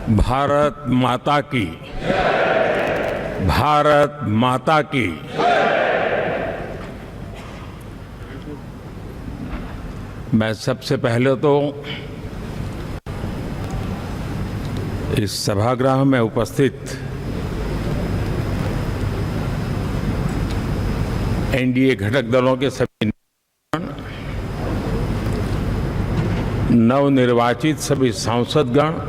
भारत माता की, भारत माता की। मैं सबसे पहले तो इस सभागृह में उपस्थित एनडीए घटक दलों के सभी नवनिर्वाचित सभी सांसदगण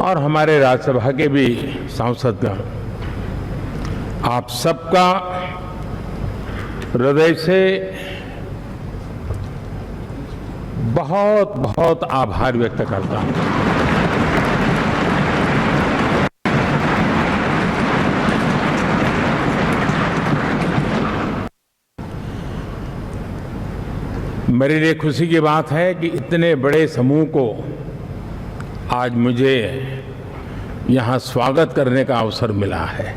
और हमारे राज्यसभा के भी सांसदगण, आप सबका हृदय से बहुत बहुत आभार व्यक्त करता हूं। मेरे लिए खुशी की बात है कि इतने बड़े समूह को आज मुझे यहां स्वागत करने का अवसर मिला है।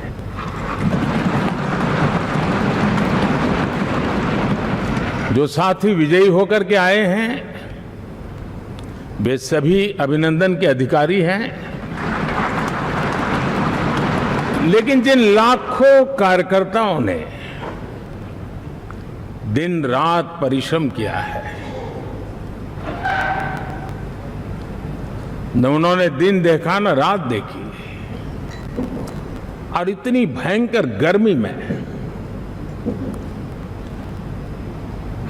जो साथी विजयी होकर के आए हैं वे सभी अभिनंदन के अधिकारी हैं, लेकिन जिन लाखों कार्यकर्ताओं ने दिन रात परिश्रम किया है, न उन्होंने दिन देखा न रात देखी, और इतनी भयंकर गर्मी में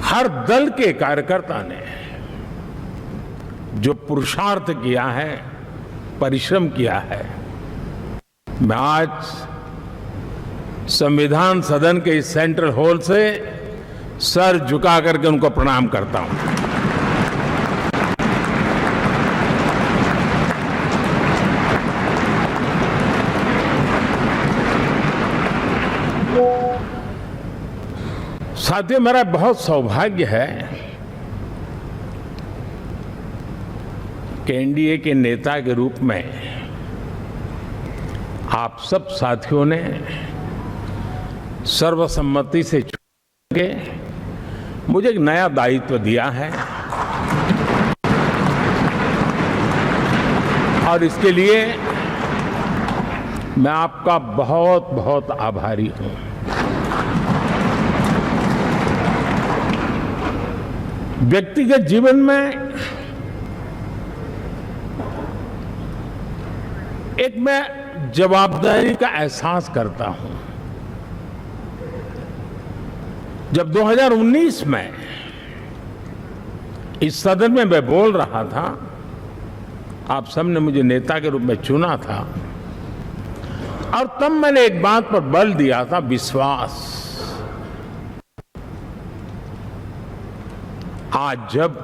हर दल के कार्यकर्ता ने जो पुरुषार्थ किया है, परिश्रम किया है, मैं आज संविधान सदन के इस सेंट्रल हॉल से सर झुका करके उनको प्रणाम करता हूं। साथियों, मेरा बहुत सौभाग्य है कि एनडीए के नेता के रूप में आप सब साथियों ने सर्वसम्मति से चुन के मुझे एक नया दायित्व दिया है, और इसके लिए मैं आपका बहुत बहुत आभारी हूं। व्यक्तिगत जीवन में एक मैं जवाबदारी का एहसास करता हूं। जब 2019 में इस सदन में मैं बोल रहा था, आप सबने मुझे नेता के रूप में चुना था, और तब मैंने एक बात पर बल दिया था, विश्वास। आज जब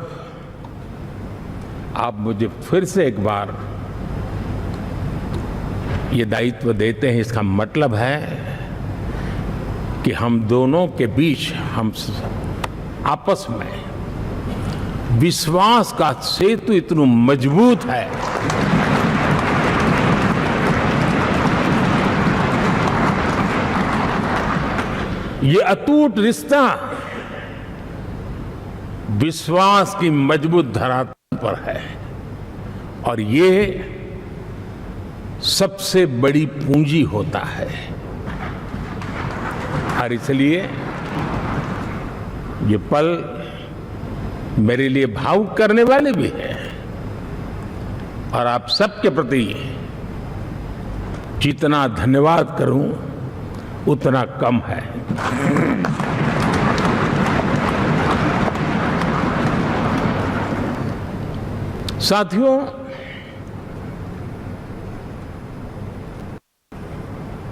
आप मुझे फिर से एक बार ये दायित्व देते हैं, इसका मतलब है कि हम दोनों के बीच, हम आपस में विश्वास का सेतु इतना मजबूत है ये अटूट रिश्ता विश्वास की मजबूत धरातल पर है, और ये सबसे बड़ी पूंजी होता है। और इसलिए ये पल मेरे लिए भावुक करने वाले भी हैं, और आप सबके प्रति जितना धन्यवाद करूं उतना कम है। साथियों,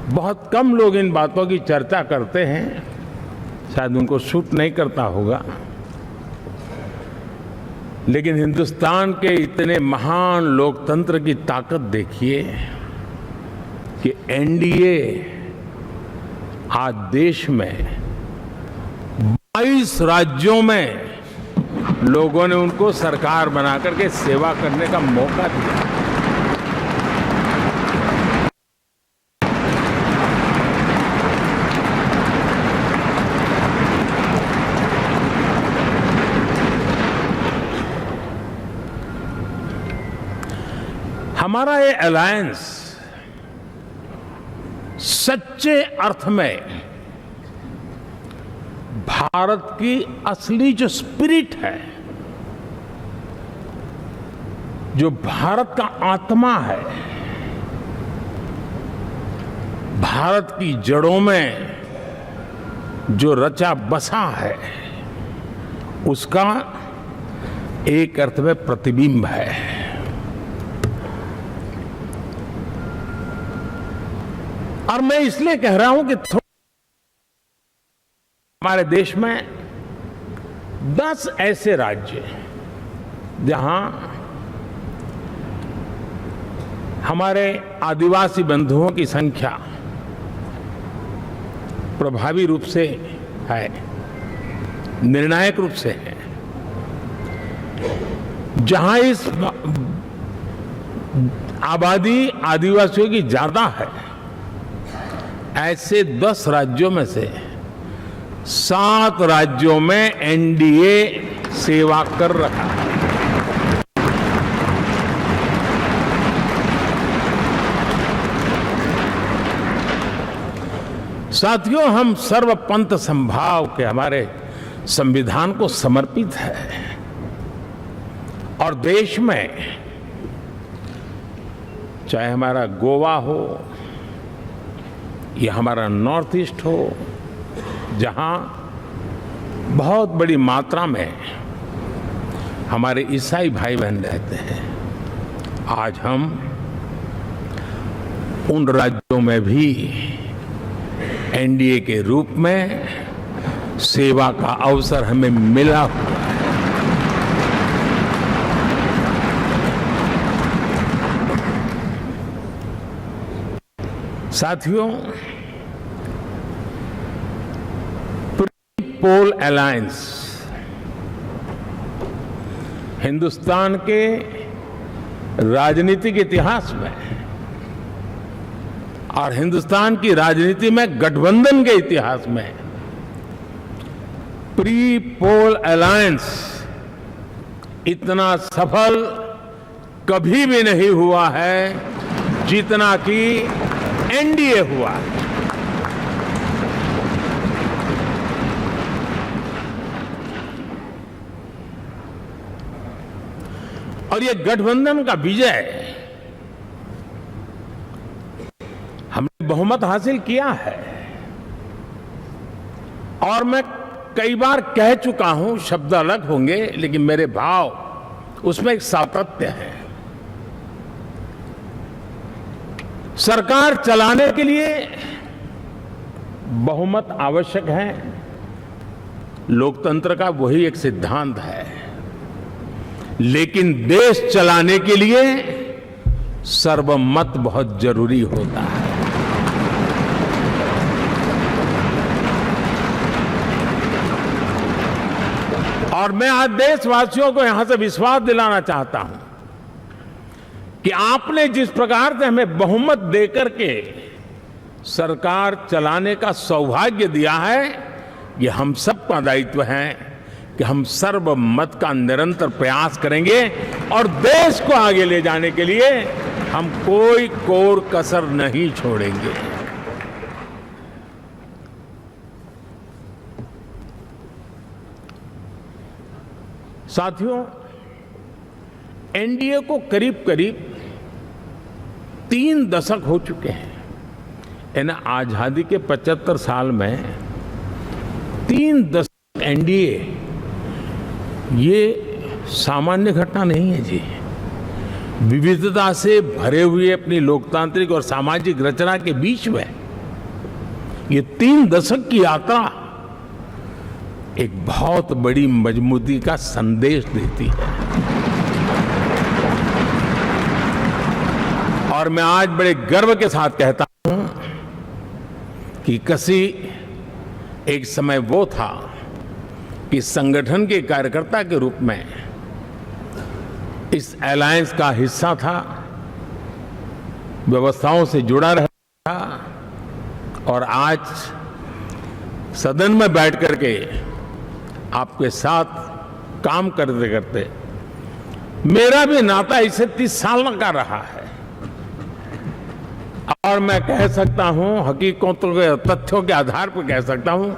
बहुत कम लोग इन बातों की चर्चा करते हैं, शायद उनको सूट नहीं करता होगा, लेकिन हिंदुस्तान के इतने महान लोकतंत्र की ताकत देखिए कि एनडीए आज देश में 22 राज्यों में लोगों ने उनको सरकार बना करके सेवा करने का मौका दिया। हमारा ये अलायंस सच्चे अर्थ में भारत की असली जो स्पिरिट है, जो भारत का आत्मा है, भारत की जड़ों में जो रचा बसा है, उसका एक अर्थ में प्रतिबिंब है। और मैं इसलिए कह रहा हूं कि हमारे देश में 10 ऐसे राज्य जहां हमारे आदिवासी बंधुओं की संख्या प्रभावी रूप से है, निर्णायक रूप से है, जहां इस आबादी आदिवासियों की ज्यादा है, ऐसे 10 राज्यों में से 7 राज्यों में एनडीए सेवा कर रहा है। साथियों, हम सर्वपंथ संभाव के हमारे संविधान को समर्पित है और देश में चाहे हमारा गोवा हो या हमारा नॉर्थ ईस्ट हो, जहां बहुत बड़ी मात्रा में हमारे ईसाई भाई बहन रहते हैं, आज हम उन राज्यों में भी एनडीए के रूप में सेवा का अवसर हमें मिला हुआ है। साथियों, प्री पोल अलायंस हिंदुस्तान के राजनीतिक इतिहास में और हिंदुस्तान की राजनीति में गठबंधन के इतिहास में प्री पोल अलायंस इतना सफल कभी भी नहीं हुआ है जितना कि एनडीए हुआ है। और ये गठबंधन का विजय, हमने बहुमत हासिल किया है और मैं कई बार कह चुका हूं, शब्द अलग होंगे लेकिन मेरे भाव उसमें एक सातत्य है। सरकार चलाने के लिए बहुमत आवश्यक है, लोकतंत्र का वही एक सिद्धांत है, लेकिन देश चलाने के लिए सर्वमत बहुत जरूरी होता है। और मैं आज देशवासियों को यहां से विश्वास दिलाना चाहता हूं कि आपने जिस प्रकार से हमें बहुमत देकर के सरकार चलाने का सौभाग्य दिया है, ये हम सबका दायित्व है कि हम सर्वमत का निरंतर प्रयास करेंगे और देश को आगे ले जाने के लिए हम कोई कोर कसर नहीं छोड़ेंगे। साथियों, एनडीए को करीब करीब 3 दशक हो चुके हैं। यानी आजादी के 75 साल में 3 दशक एनडीए, ये सामान्य घटना नहीं है जी। विविधता से भरे हुए अपनी लोकतांत्रिक और सामाजिक रचना के बीच में ये 3 दशक की यात्रा एक बहुत बड़ी मजबूती का संदेश देती है। और मैं आज बड़े गर्व के साथ कहता हूं कि किसी एक समय वो था कि संगठन के कार्यकर्ता के रूप में इस अलायंस का हिस्सा था, व्यवस्थाओं से जुड़ा रहा था और आज सदन में बैठ करके आपके साथ काम करते करते मेरा भी नाता इससे 30 साल का रहा है। और मैं कह सकता हूं, हकीकतों के तथ्यों के आधार पर कह सकता हूं,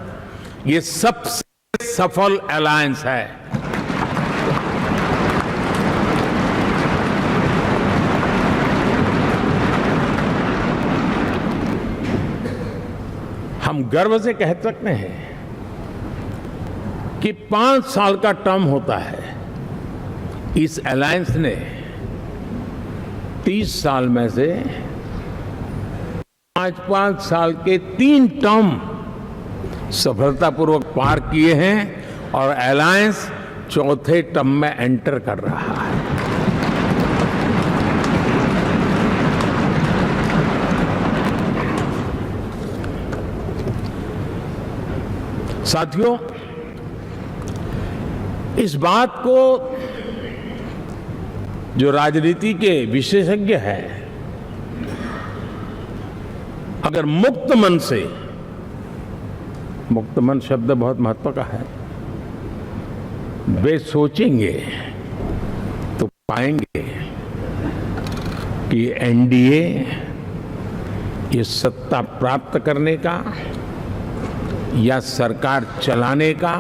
ये सबसे सफल अलायंस है। हम गर्व से कह सकते हैं कि 5 साल का टर्म होता है। इस अलायंस ने 30 साल में से 5 साल के 3 टर्म सफलतापूर्वक पार किए हैं और अलायंस चौथे टर्म में एंटर कर रहा है। साथियों, इस बात को जो राजनीति के विशेषज्ञ हैं, अगर मुक्त मन से, मुक्त मन शब्द बहुत महत्व का है, वे सोचेंगे तो पाएंगे कि एनडीए ये सत्ता प्राप्त करने का या सरकार चलाने का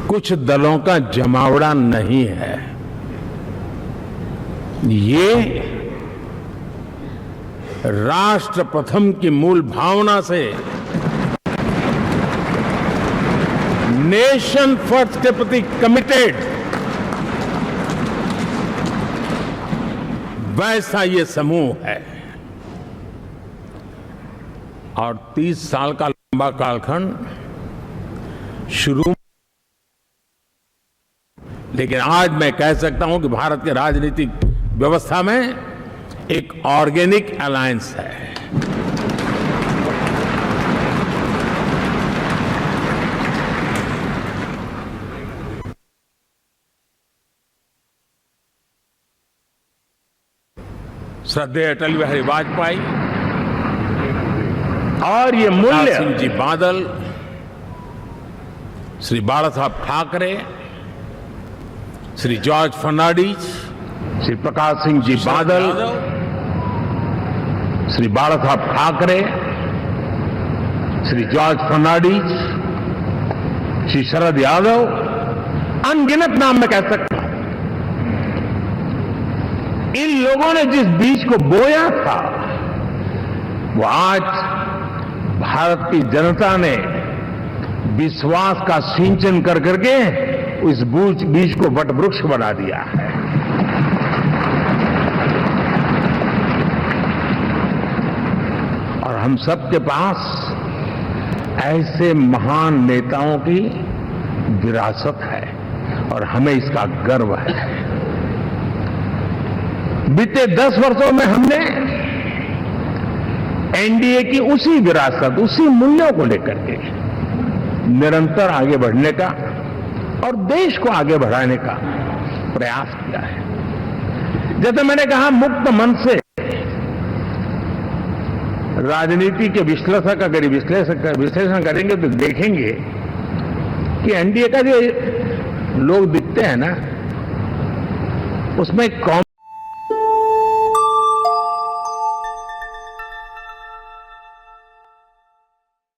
कुछ दलों का जमावड़ा नहीं है। ये राष्ट्र प्रथम की मूल भावना से, नेशन फर्स्ट के प्रति कमिटेड, वैसा ये समूह है। और 30 साल का लंबा कालखंड शुरू, लेकिन आज मैं कह सकता हूं कि भारत के राजनीतिक व्यवस्था में एक ऑर्गेनिक अलायंस है। श्रद्धेय अटल बिहारी वाजपेयी और ये मूल्य सिंह जी बादल, श्री बाला साहब ठाकरे, श्री जॉर्ज फर्नांडिस, श्री प्रकाश सिंह जी बादल, श्री बाला साहब ठाकरे, श्री जॉर्ज फर्नांडिस, श्री शरद यादव, अनगिनत नाम मैं कह सकता हूं। इन लोगों ने जिस बीज को बोया था, वो आज भारत की जनता ने विश्वास का सिंचन कर करके उस बीज को वटवृक्ष बना दिया है। और हम सबके पास ऐसे महान नेताओं की विरासत है और हमें इसका गर्व है। बीते 10 वर्षों में हमने एनडीए की उसी विरासत, उसी मूल्यों को लेकर के निरंतर आगे बढ़ने का और देश को आगे बढ़ाने का प्रयास किया है। जैसे मैंने कहा, मुक्त मन से राजनीति के विश्लेषक अगर विश्लेषण करेंगे तो देखेंगे कि एनडीए का जो लोग दिखते हैं ना, उसमें